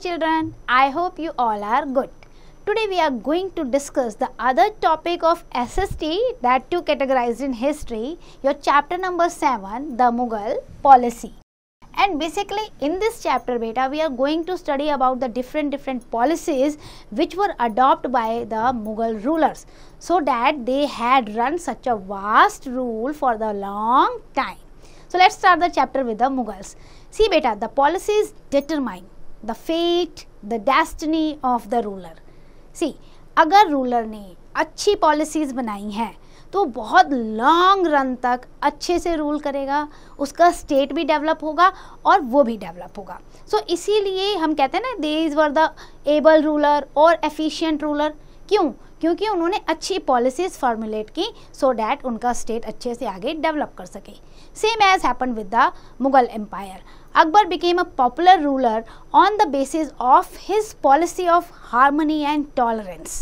children, I hope you all are good. Today we are going to discuss the other topic of SST, that too categorized in history, your chapter number 7, the Mughal policy. And basically in this chapter beta we are going to study about the different policies which were adopted by the Mughal rulers, so that they had run such a vast rule for the long time. So let's start the chapter with the Mughals. See beta, the policies determine the fate, the destiny of the ruler. सी अगर ruler ने अच्छी policies बनाई हैं तो बहुत long run तक अच्छे से रूल करेगा, उसका स्टेट भी डेवलप होगा और वो भी डेवलप होगा. सो इसीलिए हम कहते हैं ना, these were the able ruler और एफिशिएंट रूलर. क्यों? क्योंकि उन्होंने अच्छी पॉलिसीज़ फॉर्मुलेट की सो डैट उनका स्टेट अच्छे से आगे डेवलप कर सके. Same as happen with the Mughal empire. Akbar became a popular ruler on the basis of his policy of harmony and tolerance.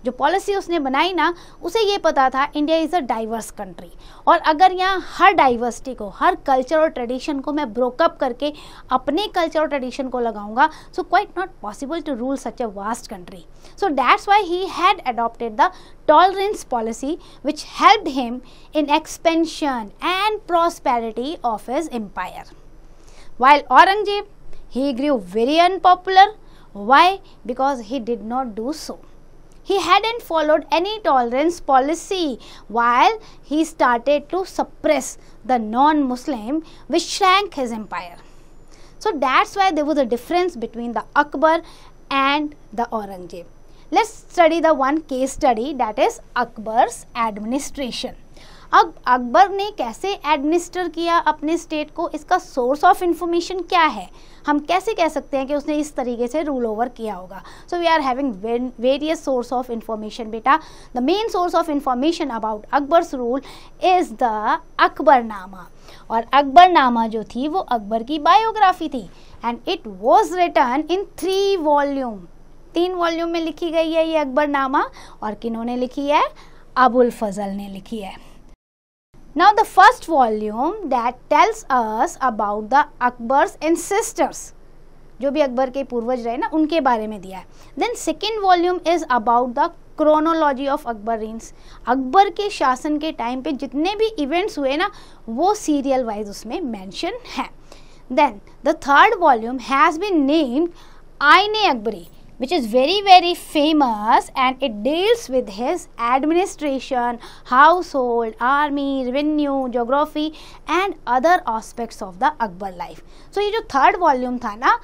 जो पॉलिसी उसने बनाई ना, उसे ये पता था India is a diverse country, और अगर यहाँ हर डाइवर्सिटी को, हर कल्चर और ट्रेडिशन को मैं ब्रोकअप करके अपने कल्चर और ट्रेडिशन को लगाऊंगा, so quite not possible to rule such a vast country. So that's why he had adopted the tolerance policy which helped him in expansion and prosperity of his empire. While Aurangzeb, he grew very unpopular. Why? Because he did not do so. He hadn't followed any tolerance policy while he started to suppress the non-Muslim, which shrank his empire. So that's why there was a difference between the Akbar and the Aurangzeb. Let's study the one case study, that is Akbar's administration. अब अकबर ने कैसे administer किया अपने state को, इसका source of information क्या है, हम कैसे कह सकते हैं कि उसने इस तरीके से रूल ओवर किया होगा. So we are having various source of information बेटा. The main source of information about Akbar's rule is the Akbarnama. और अकबरनामा जो थी वो अकबर की बायोग्राफी थी, and it was written in 3 volume. 3 volume में लिखी गई है ये अकबरनामा, और किन्होंने लिखी है? अबुल फजल ने लिखी है. Now the first volume that tells us about the Akbar's ancestors, जो भी अकबर के पूर्वज रहे ना, उनके बारे में दिया है. Then second volume is about the chronology of Akbar reigns. Akbar के शासन के टाइम पे जितने भी इवेंट्स हुए ना, वो सीरियल वाइज उसमें मेंशन है. Then the third volume has been named Aine Akbari, which is very famous, and it deals with his administration, household, army, revenue, geography and other aspects of the Akbar life. So ये जो third volume था ना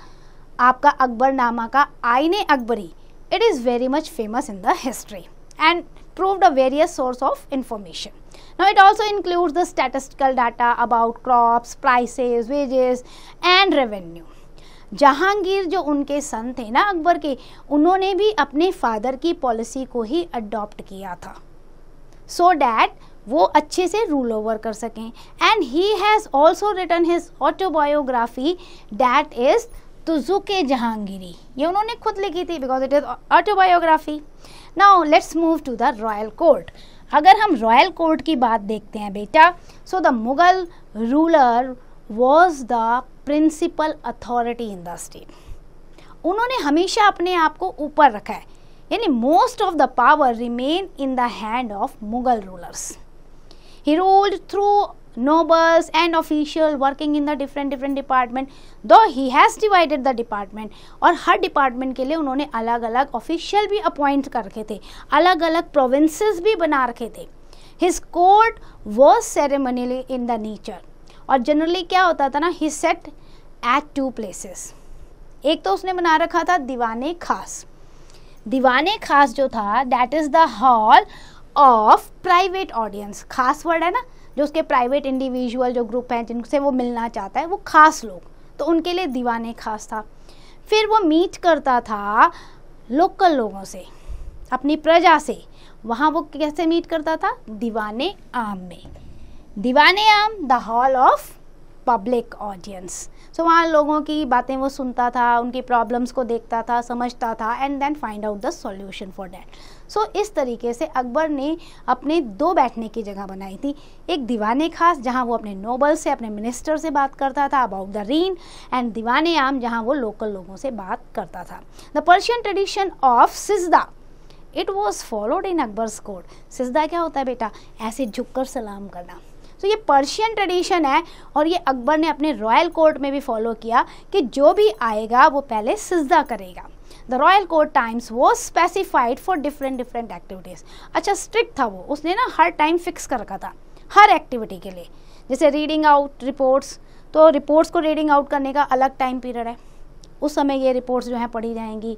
आपका अकबरनामा का, आईने Akbari, it is very much famous in the history and proved a various source of information. Now it also includes the statistical data about crops, prices, wages and revenue. Jahangir जो उनके सन थे ना अकबर के, उन्होंने भी अपने फादर की पॉलिसी को ही अडॉप्ट किया था सो डैट वो अच्छे से रूल ओवर कर सकें. And he has also written his autobiography, that is Tuzuk-e Jahangiri. ये उन्होंने खुद लिखी थी because it is autobiography. Now let's move to the royal court. अगर हम रॉयल कोर्ट की बात देखते हैं बेटा, so the Mughal ruler was the principal authority in the state. उन्होंने हमेशा अपने आप को ऊपर रखा है, यानी most of the power remain in the hand of Mughal rulers. He ruled through nobles and official working in the different department, though he has divided the department. और हर डिपार्टमेंट के लिए उन्होंने अलग अलग ऑफिशियल भी अपॉइंट कर रखे थे, अलग अलग प्रोविंसेस भी बना रखे थे. His court was ceremonially in the nature, और जनरली क्या होता था ना, ही सेट एट 2 प्लेसेस. एक तो उसने बना रखा था दीवाने खास. दीवाने खास जो था that is the hall of private audience. खास वर्ड है ना, जो उसके प्राइवेट इंडिविजुअल जो ग्रुप हैं जिनसे वो मिलना चाहता है, वो खास लोग, तो उनके लिए दीवाने खास था. फिर वो मीट करता था लोकल लोगों से, अपनी प्रजा से. वहाँ वो कैसे मीट करता था? दीवाने आम में. Diwan-e Aam the hall of public audience. So वहाँ लोगों की बातें वो सुनता था, उनकी प्रॉब्लम्स को देखता था, समझता था and then find out the solution for that. So इस तरीके से अकबर ने अपने 2 बैठने की जगह बनाई थी, एक दीवाने खास जहाँ वो अपने नोबल से, अपने मिनिस्टर से बात करता था अबाउट द रीन, एंड दीवाने आम जहाँ वो लोकल लोगों से बात करता था। The Persian tradition of sijda it was followed in Akbar's court. सिजदा क्या होता है बेटा? ऐसे झुककर सलाम करना। तो ये पर्शियन ट्रेडिशन है और ये अकबर ने अपने रॉयल कोर्ट में भी फॉलो किया कि जो भी आएगा वो पहले सिजदा करेगा। द रॉयल कोर्ट टाइम्स वो स्पेसिफाइड फॉर डिफरेंट एक्टिविटीज़। अच्छा, स्ट्रिक्ट था वो, उसने ना हर टाइम फिक्स कर रखा था हर एक्टिविटी के लिए। जैसे रीडिंग आउट रिपोर्ट्स, तो रिपोर्ट्स को रीडिंग आउट करने का अलग टाइम पीरियड है, उस समय ये रिपोर्ट्स जो हैं पढ़ी जाएंगी।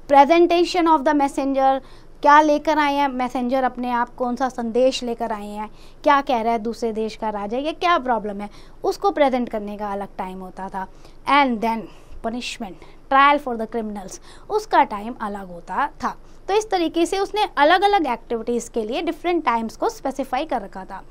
प्रेजेंटेशन ऑफ द मैसेंजर, क्या लेकर आए हैं मैसेंजर अपने आप, कौन सा संदेश लेकर आए हैं, क्या कह रहा है दूसरे देश का राजा, या क्या प्रॉब्लम है, उसको प्रेजेंट करने का अलग टाइम होता था। And then punishment, trial for the criminals, उसका टाइम अलग होता था। तो इस तरीके से उसने अलग अलग एक्टिविटीज़ के लिए डिफरेंट टाइम्स को स्पेसिफाई कर रखा था।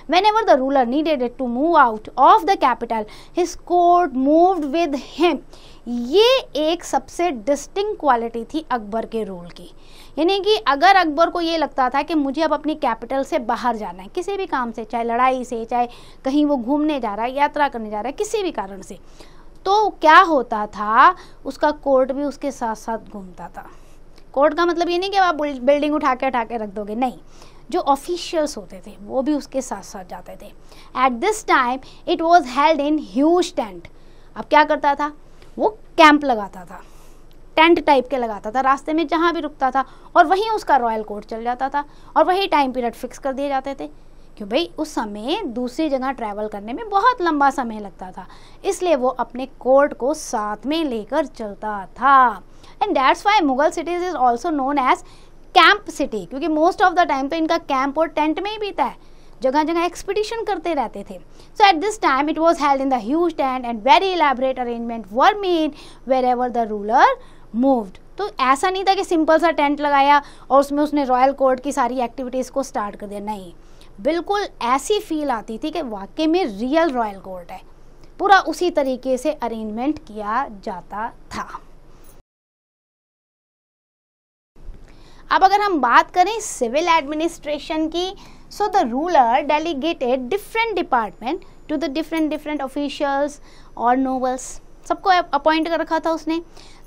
Whenever the ruler needed to move out of the capital, his court moved with him. ये एक सबसे डिस्टिंक्ट क्वालिटी थी अकबर के रूल की, यानी कि अगर अकबर को ये लगता था कि मुझे अब अपनी कैपिटल से बाहर जाना है किसी भी काम से, चाहे लड़ाई से, चाहे कहीं वो घूमने जा रहा है, यात्रा करने जा रहा है, किसी भी कारण से, तो क्या होता था, उसका कोर्ट भी उसके साथ साथ घूमता था। कोर्ट का मतलब ये नहीं कि आप बिल्डिंग उठा के रख दोगे, नहीं, जो ऑफिशियल्स होते थे वो भी उसके साथ साथ जाते थे। Eight this time it was held in huge tent. अब क्या करता था, वो कैंप लगाता था, टेंट टाइप के लगाता था रास्ते में जहाँ भी रुकता था, और वहीं उसका रॉयल कोर्ट चल जाता था और वही टाइम पीरियड फिक्स कर दिए जाते थे। क्यों भाई, उस समय दूसरी जगह ट्रैवल करने में बहुत लंबा समय लगता था, इसलिए वो अपने कोर्ट को साथ में लेकर चलता था। And that's why Mughal cities is also known as camp city, क्योंकि मोस्ट ऑफ द टाइम तो इनका कैंप और टेंट में ही बीता है, जगह जगह एक्सपीडिशन करते रहते थे। So at this time it was held in the huge tent and very elaborate arrangement were made wherever the ruler moved. तो ऐसा नहीं था कि सिंपल सा टेंट लगाया और उसमें उसने रॉयल कोर्ट की सारी एक्टिविटीज़ को स्टार्ट कर दिया, नहीं, बिल्कुल ऐसी फील आती थी कि वाकई में रियल रॉयल कोर्ट है, पूरा उसी तरीके से अरेंजमेंट किया जाता था। अब अगर हम बात करें सिविल एडमिनिस्ट्रेशन की, so the ruler delegated different department to the different officials और नोबल्स, सबको अपॉइंट कर रखा था उसने।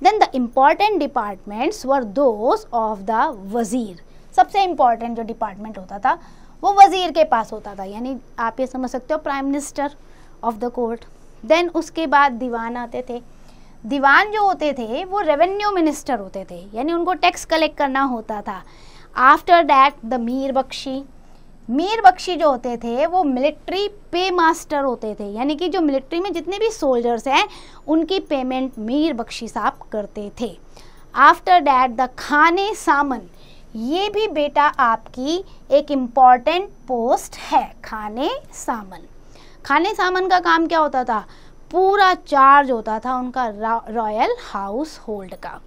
Then the important departments were those of the वजीर। सबसे इम्पॉर्टेंट जो डिपार्टमेंट होता था वो वजीर के पास होता था, यानी आप ये समझ सकते हो prime minister of the court. Then उसके बाद दीवान आते थे। दीवान जो होते थे वो रेवेन्यू मिनिस्टर होते थे, यानी उनको टैक्स कलेक्ट करना होता था। After that the Mir Bakhshi. Mir Bakhshi जो होते थे वो मिलिट्री पे मास्टर होते थे, यानी कि जो मिलिट्री में जितने भी सोल्जर्स हैं उनकी पेमेंट मीर बख्शी साहब करते थे। आफ्टर दैट द खाने सामन, ये भी बेटा आपकी एक इम्पॉर्टेंट पोस्ट है, खाने सामन। खाने सामन का काम क्या होता था, पूरा चार्ज होता था उनका रॉयल हाउस होल्ड का।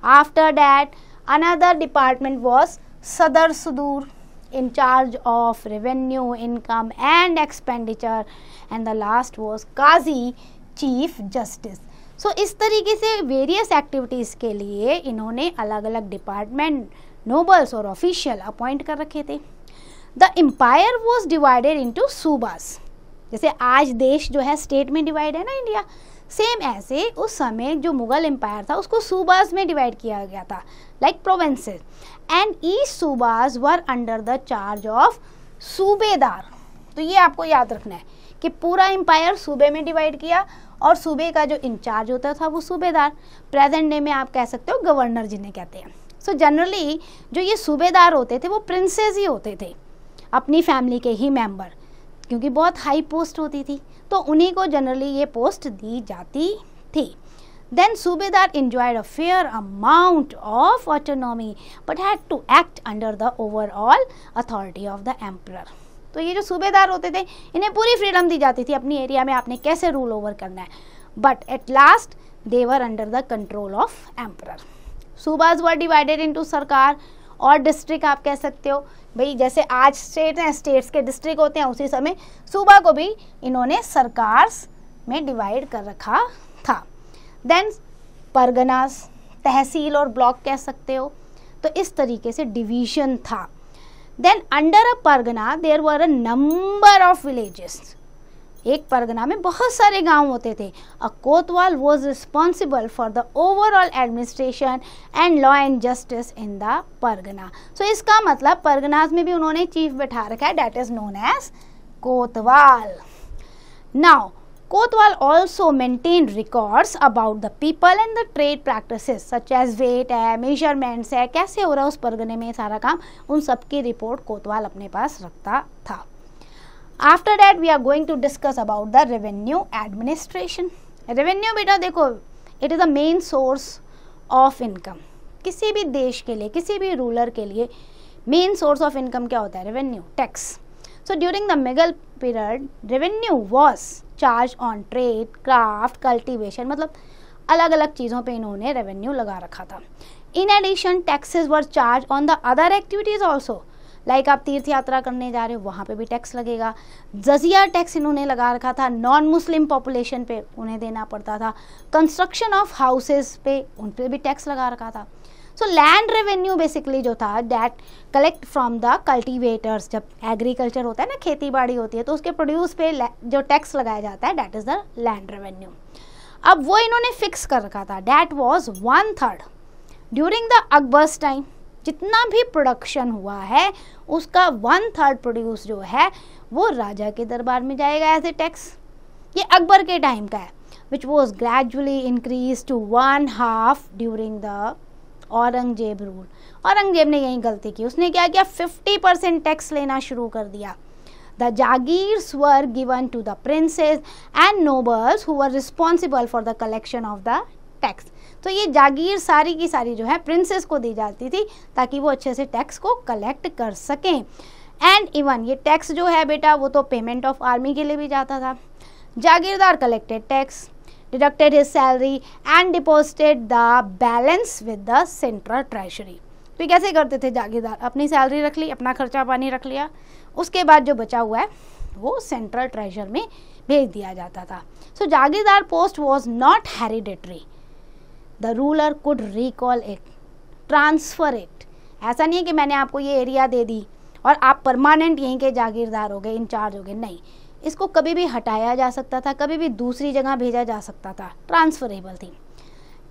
After that another department was सदर सुदूर, in charge of revenue, income and expenditure, and the last was Qazi, chief justice. So इस तरीके से वेरियस एक्टिविटीज़ के लिए इन्होंने अलग अलग डिपार्टमेंट, नोबल्स और ऑफिशियल अपॉइंट कर रखे थे। The empire was divided into subas, जैसे आज देश जो है स्टेट में डिवाइड है ना इंडिया, सेम ऐसे उस समय जो मुगल एम्पायर था उसको सूबास में डिवाइड किया गया था, like provinces, and each subas were under the charge of subedar. तो ये आपको याद रखना है कि पूरा एम्पायर सूबे में डिवाइड किया और सूबे का जो इंचार्ज होता था वो सूबेदार, प्रेजेंट डे में आप कह सकते हो गवर्नर जिन्हें कहते हैं। सो जनरली जो ये सूबेदार होते थे वो प्रिंसेस ही होते थे, अपनी फैमिली के ही मेंबर, क्योंकि बहुत हाई पोस्ट होती थी तो उन्हीं को जनरली ये पोस्ट दी जाती थी। Then Subedar enjoyed a fair amount of autonomy but had to act under the overall authority of the emperor. तो ये जो सूबेदार होते थे इन्हें पूरी फ्रीडम दी जाती थी अपनी एरिया में आपने कैसे रूल ओवर करना है, but at last they were under the control of emperor. Subas were divided into sarkar और डिस्ट्रिक्ट, आप कह सकते हो भाई जैसे आज स्टेट हैं, स्टेट्स के डिस्ट्रिक्ट होते हैं, उसी समय सूबा को भी इन्होंने सरकार में डिवाइड कर रखा था। देन परगनास, तहसील और ब्लॉक कह सकते हो, तो इस तरीके से डिवीजन था। Then under a pargana there were a number of villages, एक परगना में बहुत सारे गांव होते थे। A kotwal was responsible for the overall administration and law and justice in the pargana. So इसका मतलब परगनाज में भी उन्होंने चीफ बैठा रखा है, that is known as Kotwal. Now Kotwal also maintained records about the people and the trade practices such as weight है, measurements है, कैसे हो रहा है उस परगने में सारा काम, उन सब की रिपोर्ट कोतवाल अपने पास रखता था। After that we are going to discuss about the revenue administration. Revenue बेटा देखो, it is the main source of income. किसी भी देश के लिए, किसी भी रूलर के लिए मेन सोर्स ऑफ इनकम क्या होता है? Revenue, tax. So during the Mughal period revenue was charge on trade, craft, cultivation, मतलब अलग अलग चीज़ों पे इन्होंने रेवेन्यू लगा रखा था। In addition taxes were charged on the other activities also, like आप तीर्थ यात्रा करने जा रहे हो वहाँ पे भी टैक्स लगेगा। जजिया टैक्स इन्होंने लगा रखा था, नॉन मुस्लिम पॉपुलेशन पे उन्हें देना पड़ता था। कंस्ट्रक्शन ऑफ हाउसेस पे उन पे भी टैक्स लगा रखा था। सो लैंड रेवेन्यू बेसिकली जो था that collect from the cultivators, जब एग्रीकल्चर होता है ना, खेती बाड़ी होती है, तो उसके प्रोड्यूस पे जो टैक्स लगाया जाता है that is the land revenue. अब वो इन्होंने फिक्स कर रखा था, that was 1/3 during the Akbar's time. जितना भी प्रोडक्शन हुआ है उसका 1/3 प्रोड्यूस जो है वो राजा के दरबार में जाएगा एज ए टैक्स। ये अकबर के टाइम का है, which was gradually increase to 1/2 during the Aurangzeb rule. Aurangzeb ने यही गलती की, उसने क्या किया, 50% टैक्स लेना शुरू कर दिया। The jagirs were given to the princes and nobles who were responsible for the collection of the tax. तो ये जागीर सारी की सारी जो है प्रिंसेस को दी जाती थी ताकि वो अच्छे से टैक्स को कलेक्ट कर सकें। एंड इवन ये टैक्स जो है बेटा वो तो पेमेंट ऑफ आर्मी के लिए भी जाता था। Jagirdar collected tax, deducted his salary and deposited the balance with the central treasury। तो कैसे करते थे जागीरदार, अपनी सैलरी रख ली, अपना खर्चा पानी रख लिया, उसके बाद जो बचा हुआ है वो सेंट्रल ट्रेजर में भेज दिया जाता था। So jagirdar post was not hereditary, the ruler could recall it, transfer it. ऐसा नहीं है कि मैंने आपको ये एरिया दे दी और आप परमानेंट यहीं के जागीरदार हो गए, इंचार्ज हो गए, नहीं, इसको कभी भी हटाया जा सकता था, कभी भी दूसरी जगह भेजा जा सकता था, ट्रांसफरेबल थी।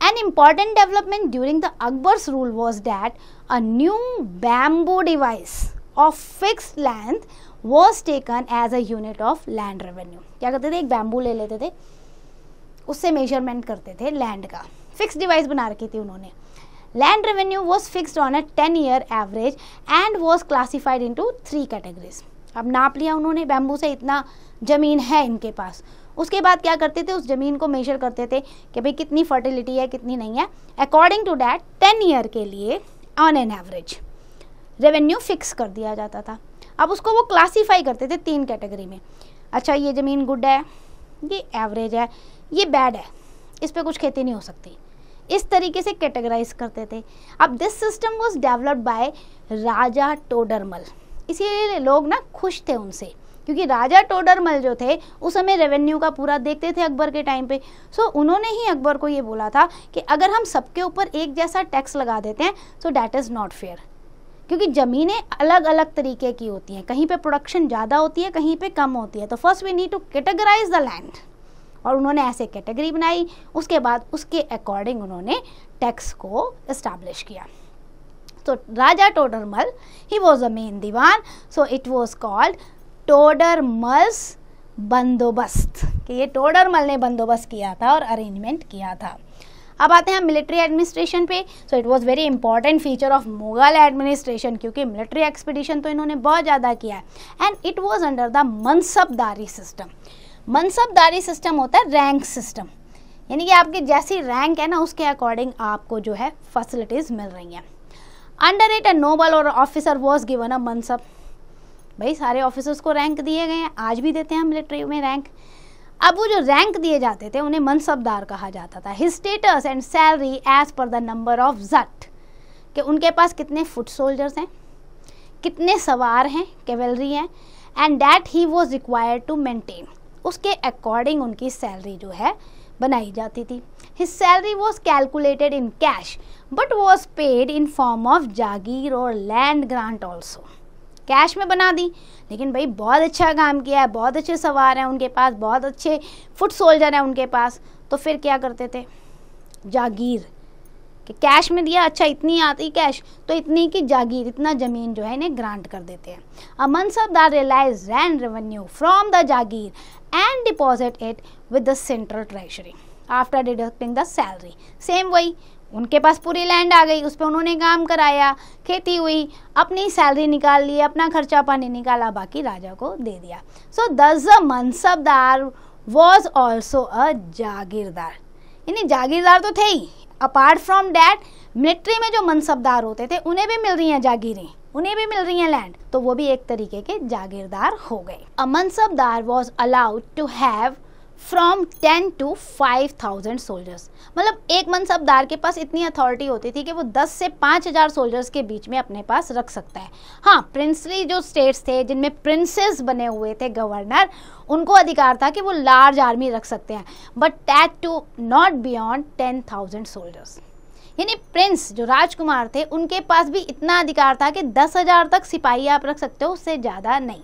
An important development during the Akbar's rule was that a new bamboo device of fixed length was taken as a unit of land revenue. क्या करते थे, एक बैम्बू ले लेते थे, उससे मेजरमेंट करते थे लैंड का, फिक्स डिवाइस बना रखी थी उन्होंने। Land revenue was fixed on a 10-year average and was classified into 3 categories. अब नाप लिया उन्होंने, बैम्बू से इतना ज़मीन है इनके पास, उसके बाद क्या करते थे, उस ज़मीन को मेजर करते थे कि भाई कितनी फर्टिलिटी है, कितनी नहीं है। अकॉर्डिंग टू डैट 10 ईयर के लिए on an average revenue fix कर दिया जाता था। अब उसको वो क्लासीफाई करते थे 3 कैटेगरी में। अच्छा, ये ज़मीन गुड है, ये एवरेज है, ये बैड है, इस पर कुछ खेती नहीं हो सकती, इस तरीके से कैटेगराइज करते थे। अब this system was developed by Raja Todarmal, इसीलिए लोग ना खुश थे उनसे, क्योंकि राजा टोडरमल जो थे उस समय रेवेन्यू का पूरा देखते थे अकबर के टाइम पे। सो उन्होंने ही अकबर को ये बोला था कि अगर हम सबके ऊपर एक जैसा टैक्स लगा देते हैं so that is not fair, क्योंकि ज़मीनें अलग अलग तरीके की होती हैं, कहीं पे प्रोडक्शन ज़्यादा होती है, कहीं पे कम होती है। तो first we need to categorise the land, और उन्होंने ऐसे कैटेगरी बनाई, उसके बाद उसके अकॉर्डिंग उन्होंने टैक्स को इस्टेब्लिश किया। तो Raja Todarmal he was a main diwan, so it was called Todarmal's bandobast, कि ये टोडरमल ने बंदोबस्त किया था और अरेंजमेंट किया था। अब आते हैं मिलिट्री एडमिनिस्ट्रेशन पे। So it was very important feature of Mughal administration, क्योंकि मिलिट्री एक्सपीडिशन तो इन्होंने बहुत ज़्यादा किया है। And it was under the मनसबदारी system. मनसबदारी system होता है रैंक सिस्टम, यानी कि आपकी जैसी रैंक है ना उसके अकॉर्डिंग आपको जो है फैसिलिटीज़ मिल रही हैं। अंडर इट अ नोबल और ऑफिसर वॉज गिवन अ मनसब। भाई सारे ऑफिसर्स को रैंक दिए गए हैं, आज भी देते हैं मिलिट्री में रैंक। अब वो जो रैंक दिए जाते थे उन्हें मनसबदार कहा जाता था। His status and salary as per the number of zat, कि उनके पास कितने फुट सोल्जर्स हैं, कितने सवार हैं, कैवेलरी हैं, and that he was required to maintain, उसके अकॉर्डिंग उनकी सैलरी जो है बनाई जाती थी। His salary was calculated in cash but was paid in form of jagir और लैंड ग्रांट ऑल्सो। कैश में बना दी, लेकिन भाई बहुत अच्छा काम किया है, बहुत अच्छे सवार हैं उनके पास, बहुत अच्छे फुट सोल्जर हैं उनके पास, तो फिर क्या करते थे, जागीर कि कैश में दिया, अच्छा इतनी आती कैश तो इतनी की जागीर, इतना ज़मीन जो है इन्हें ग्रांट कर देते हैं। A mansabdar realize land revenue from the jagir and deposit it with the central treasury after deducting the salary. Same वही, उनके पास पूरी लैंड आ गई, उस पर उन्होंने काम कराया, खेती हुई, अपनी सैलरी निकाल ली, अपना खर्चा पानी निकाला, बाकी राजा को दे दिया। So thus the mansabdar was also a jagirdar, यानी जागीरदार तो थे ही, अपार्ट फ्रॉम डैट मिलिट्री में जो मनसबदार होते थे उन्हें भी मिल रही हैं जागीरें, उन्हें भी मिल रही हैं लैंड, तो वो भी एक तरीके के जागीरदार हो गए। A mansabdar was allowed to have from 10 to 5,000 soldiers, मतलब एक मनसबदार के पास इतनी अथॉरिटी होती थी कि वो 10 से 5,000 सोल्जर्स के बीच में अपने पास रख सकता है। हाँ, प्रिंसली जो स्टेट्स थे जिनमें प्रिंसेस बने हुए थे गवर्नर, उनको अधिकार था कि वो लार्ज आर्मी रख सकते हैं, but that too not beyond 10,000 soldiers. यानी प्रिंस जो राजकुमार थे उनके पास भी इतना अधिकार था कि 10,000 तक सिपाही आप रख सकते हो, उससे ज़्यादा नहीं।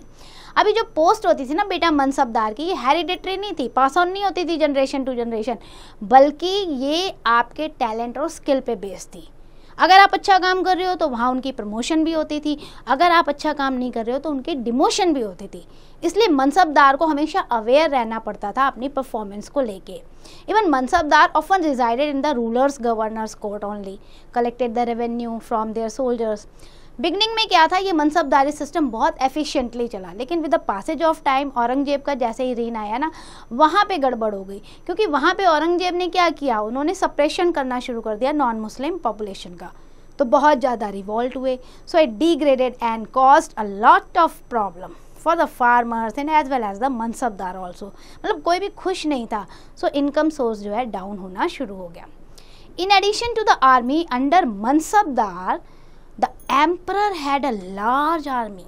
अभी जो पोस्ट होती थी ना बेटा मनसबदार की, ये हेरिडिटरी नहीं थी, पास ऑन नहीं होती थी जनरेशन टू जनरेशन, बल्कि ये आपके टैलेंट और स्किल पे बेस्ड थी। अगर आप अच्छा काम कर रहे हो तो वहाँ उनकी प्रमोशन भी होती थी, अगर आप अच्छा काम नहीं कर रहे हो तो उनकी डिमोशन भी होती थी। इसलिए मनसबदार को हमेशा अवेयर रहना पड़ता था अपनी परफॉर्मेंस को लेके। Even mansabdar often resided in the rulers governors court only, collected the revenue from their soldiers. Beginning में क्या था, ये मनसबदारी सिस्टम बहुत एफिशिएंटली चला, लेकिन with the passage of time Aurangzeb का जैसे ही रीन आया ना, वहाँ पे गड़बड़ हो गई, क्योंकि वहाँ पे औरंगजेब ने क्या किया, उन्होंने सप्रेशन करना शुरू कर दिया नॉन मुस्लिम पॉपुलेशन का, तो बहुत ज़्यादा रिवॉल्ट हुए। So it degraded and caused a lot of problem for the farmers and as well as the mansabdar also, मतलब कोई भी खुश नहीं था। सो इनकम सोर्स जो है डाउन होना शुरू हो गया। In addition to the army under mansabdar, the emperor had a large army.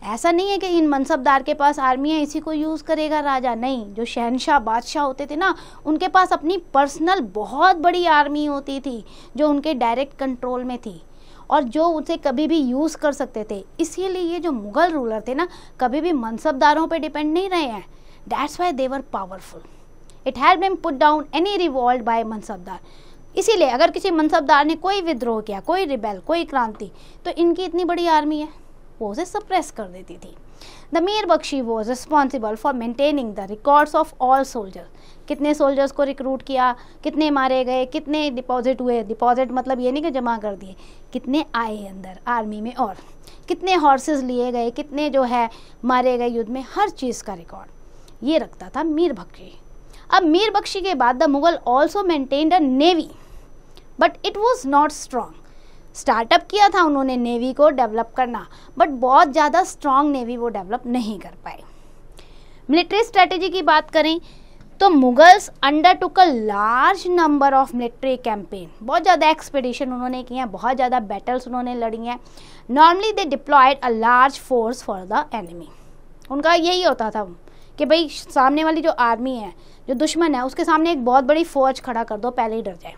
ऐसा नहीं है कि इन मनसबदार के पास आर्मी है इसी को यूज़ करेगा राजा, नहीं। जो शहनशाह बादशाह होते थे ना, उनके पास अपनी पर्सनल बहुत बड़ी आर्मी होती थी जो उनके डायरेक्ट कंट्रोल में थी और जो उसे कभी भी यूज़ कर सकते थे। इसीलिए ये जो मुग़ल रूलर थे ना, कभी भी मनसबदारों पे डिपेंड नहीं रहे हैं। That's why they were powerful. It had been put down any revolt by mansabdar. इसीलिए अगर किसी मनसबदार ने कोई विद्रोह किया, कोई रिबेल, कोई क्रांति, तो इनकी इतनी बड़ी आर्मी है, वो उसे सप्रेस कर देती थी। The Mir Bakhshi was responsible for maintaining the records of all soldiers. कितने सोल्जर्स को रिक्रूट किया, कितने मारे गए, कितने डिपॉजिट हुए, डिपॉजिट मतलब ये नहीं कि जमा कर दिए, कितने आए अंदर आर्मी में, और कितने हॉर्सेस लिए गए, कितने जो है मारे गए युद्ध में, हर चीज़ का रिकॉर्ड ये रखता था मीर बख्शी। अब मीर बख्शी के बाद the Mughal also maintained a navy, but it was not strong. Startup किया था उन्होंने नेवी को डेवलप करना, बट बहुत ज़्यादा स्ट्रॉन्ग नेवी वो डेवलप नहीं कर पाए। मिलिट्री स्ट्रेटेजी की बात करें तो Mughals undertook a large number of military campaign, बहुत ज़्यादा एक्सपेडिशन उन्होंने किए हैं, बहुत ज़्यादा बैटल्स उन्होंने लड़ी हैं। Normally they deployed a large force for the enemy. उनका यही होता था कि भाई सामने वाली जो आर्मी है, जो दुश्मन है, उसके सामने एक बहुत बड़ी फौज खड़ा कर दो, पहले ही डर जाए।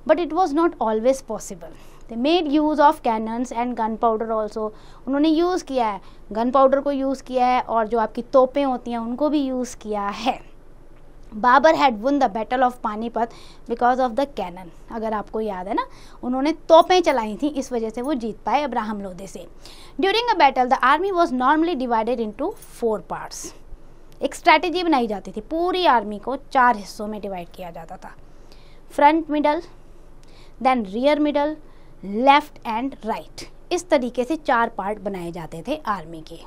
But it was not always possible. They made use of cannons and gun powder also. उन्होंने यूज़ किया है, गन पाउडर को यूज़ किया है, और जो आपकी तोपें होती हैं उनको भी यूज़ किया है। Babur had won the battle of Panipat because of the cannon. अगर आपको याद है ना, उन्होंने तोपें चलाई थी, इस वजह से वो जीत पाए अब्राहम लोधी से। During a battle the army was normally divided into 4 parts. एक स्ट्रैटेजी बनाई जाती थी, पूरी आर्मी को 4 हिस्सों में डिवाइड किया जाता था, front middle, then rear middle, left and right. इस तरीके से 4 पार्ट बनाए जाते थे आर्मी के।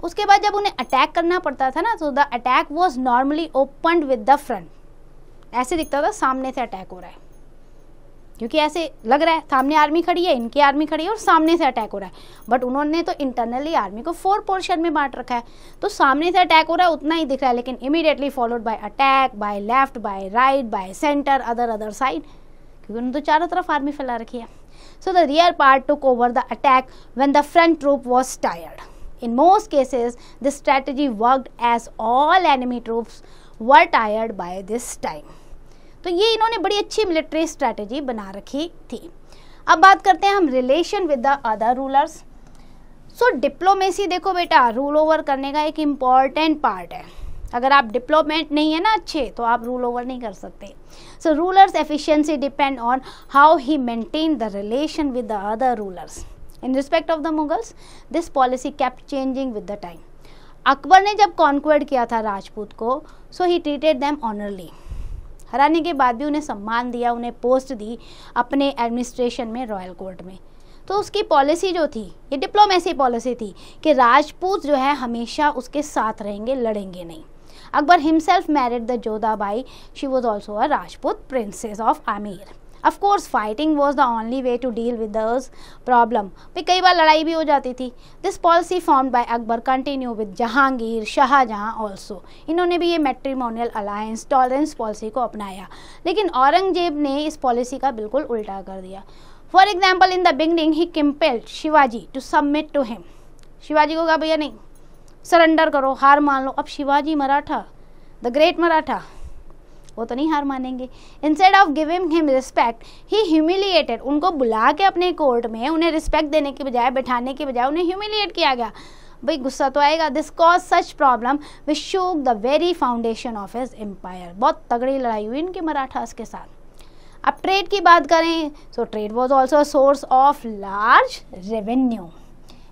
उसके बाद जब उन्हें अटैक करना पड़ता था ना, तो the attack was normally opened with the front. ऐसे दिखता था सामने से अटैक हो रहा है, क्योंकि ऐसे लग रहा है सामने आर्मी खड़ी है, इनकी आर्मी खड़ी है और सामने से अटैक हो रहा है। बट उन्होंने तो इंटरनली आर्मी को 4 पोर्शन में बांट रखा है, तो सामने से अटैक हो रहा है उतना ही दिख रहा है, लेकिन immediately followed by attack, by left, by right, by centre, other side, क्योंकि उन्होंने तो चारों तरफ आर्मी फैला रखी है। So the rear part took over the attack when the front troop was tired. In most cases, this strategy worked as all enemy troops were tired by this time. तो ये इन्होंने बड़ी अच्छी मिलिट्री स्ट्रैटेजी बना रखी थी. अब बात करते हैं हम relation with the other rulers. So diplomacy देखो बेटा, रूल ओवर करने का एक इम्पॉर्टेंट पार्ट है. अगर आप डिप्लोमेट नहीं है ना अच्छे, तो आप रूल ओवर नहीं कर सकते. So ruler's efficiency depend on how he maintain the relation with the other rulers. In respect of the Mughals, this policy kept changing with the time. Akbar ने जब कॉन्क्वेयर किया था राजपूत को, सो ही ट्रीटेड देम ऑनरली. हराने के बाद भी उन्हें सम्मान दिया, उन्हें पोस्ट दी अपने एडमिनिस्ट्रेशन में, रॉयल कोर्ट में. तो उसकी पॉलिसी जो थी, ये डिप्लोमेसी पॉलिसी थी कि राजपूत जो है हमेशा उसके साथ रहेंगे, लड़ेंगे नहीं. Akbar himself married the Jodha Bai. She was also a Rajput princess of Amer. Of course, fighting was the only way to deal with this problem. भी कई बार लड़ाई भी हो जाती थी. This policy formed by Akbar continue with Jahangir, Shahjahan also. इन्होंने भी ये मैट्रिमोनियल अलायंस टॉलरेंस पॉलिसी को अपनाया, लेकिन औरंगजेब ने इस पॉलिसी का बिल्कुल उल्टा कर दिया. For example, in the beginning ही compelled Shivaji to submit to him. Shivaji को कहा भैया नहीं, सरेंडर करो, हार मान लो. अब शिवाजी मराठा, द ग्रेट मराठा, वो तो नहीं हार मानेंगे. Instead of giving him respect, he humiliated. उनको बुला के अपने कोर्ट में उन्हें रिस्पेक्ट देने के बजाय, बैठाने के बजाय उन्हें ह्यूमिलिएट किया गया. भाई गुस्सा तो आएगा. This cause such problem which shook the very foundation of his empire. बहुत तगड़ी लड़ाई हुई इनके मराठास के साथ. अब ट्रेड की बात करें, so trade was also a source of large revenue.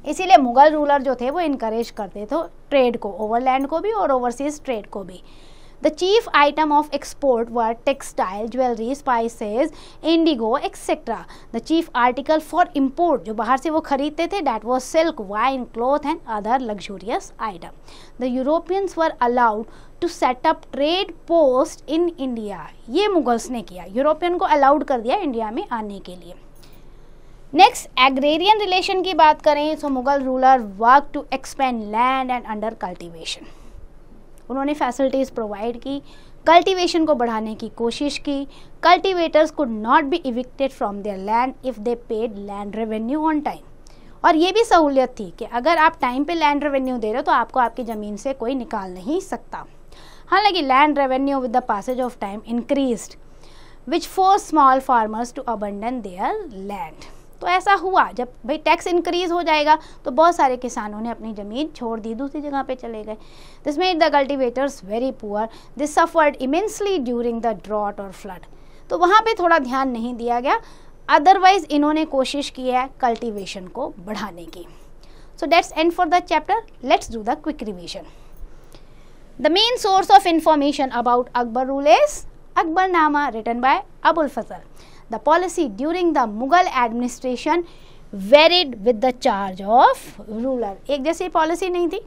इसीलिए मुगल रूलर जो थे वो इनकरेज करते थे ट्रेड को, ओवरलैंड को भी और ओवरसीज ट्रेड को भी. The chief item of export were textile, jewelry, spices, indigo, etc. The chief article for import, जो बाहर से वो खरीदते थे, that was silk, wine, cloth and other luxurious item. The Europeans were allowed to set up trade post in India. ये Mughals ने किया, European को अलाउड कर दिया इंडिया में आने के लिए. नेक्स्ट, एग्रेरियन रिलेशन की बात करें, so Mughal ruler work to expand land and under cultivation. उन्होंने फैसिलिटीज़ प्रोवाइड की, कल्टीवेशन को बढ़ाने की कोशिश की. Cultivators could not be evicted from their land if they paid land revenue on time. और ये भी सहूलियत थी कि अगर आप टाइम पे लैंड रेवेन्यू दे रहे हो तो आपको आपकी ज़मीन से कोई निकाल नहीं सकता. हालांकि land revenue with the passage of time increased which force small farmers to abandon their land. तो ऐसा हुआ, जब भाई टैक्स इंक्रीज हो जाएगा तो बहुत सारे किसानों ने अपनी ज़मीन छोड़ दी, दूसरी जगह पे चले गए. This made the cultivators very poor. This suffered immensely during the drought और फ्लड. तो वहाँ पे थोड़ा ध्यान नहीं दिया गया, अदरवाइज इन्होंने कोशिश की है कल्टिवेशन को बढ़ाने की. So that's end for the chapter. Let's do the quick revision. The main source of information about Akbar rule is Akbarnama written by Abul Fazl. The policy during the Mughal administration varied with the charge of ruler. एक जैसी policy नहीं थी,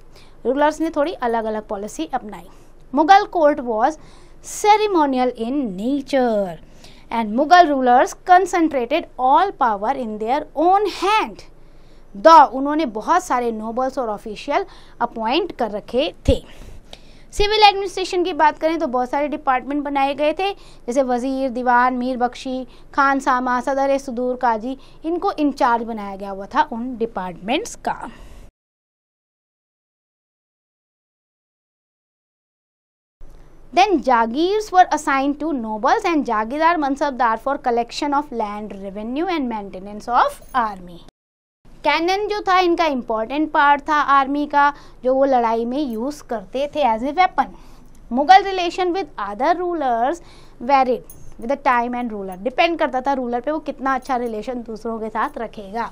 rulers ने थोड़ी अलग अलग policy अपनाई. Mughal court was ceremonial in nature and Mughal rulers concentrated all power in their own hand. उन्होंने बहुत सारे नोबल्स और ऑफिशियल अपॉइंट कर रखे थे. सिविल एडमिनिस्ट्रेशन की बात करें तो बहुत सारे डिपार्टमेंट बनाए गए थे, जैसे वजीर, दीवान, मीर बख्शी, खान सामा, सदर सुदूर, काजी. इनको इंचार्ज बनाया गया हुआ था उन डिपार्टमेंट्स का. Then jagirs were assigned to nobles and jagirdar mansabdar for collection of land revenue and maintenance of army. कैनन जो था इनका इम्पॉर्टेंट पार्ट था आर्मी का, जो वो लड़ाई में यूज़ करते थे as a weapon. Mughal relation with other rulers varied with the time and ruler. Depend करता था रूलर पे वो कितना अच्छा रिलेशन दूसरों के साथ रखेगा.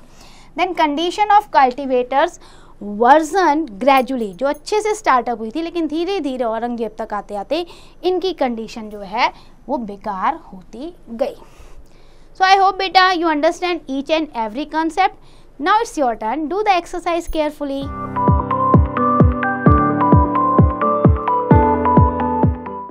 Then condition of cultivators worsen gradually, जो अच्छे से स्टार्टअप हुई थी लेकिन धीरे धीरे औरंगजेब तक आते आते इनकी कंडीशन जो है वो बेकार होती गई. सो आई होप बेटा you understand each and every concept. Now it's your turn. Do the exercise carefully.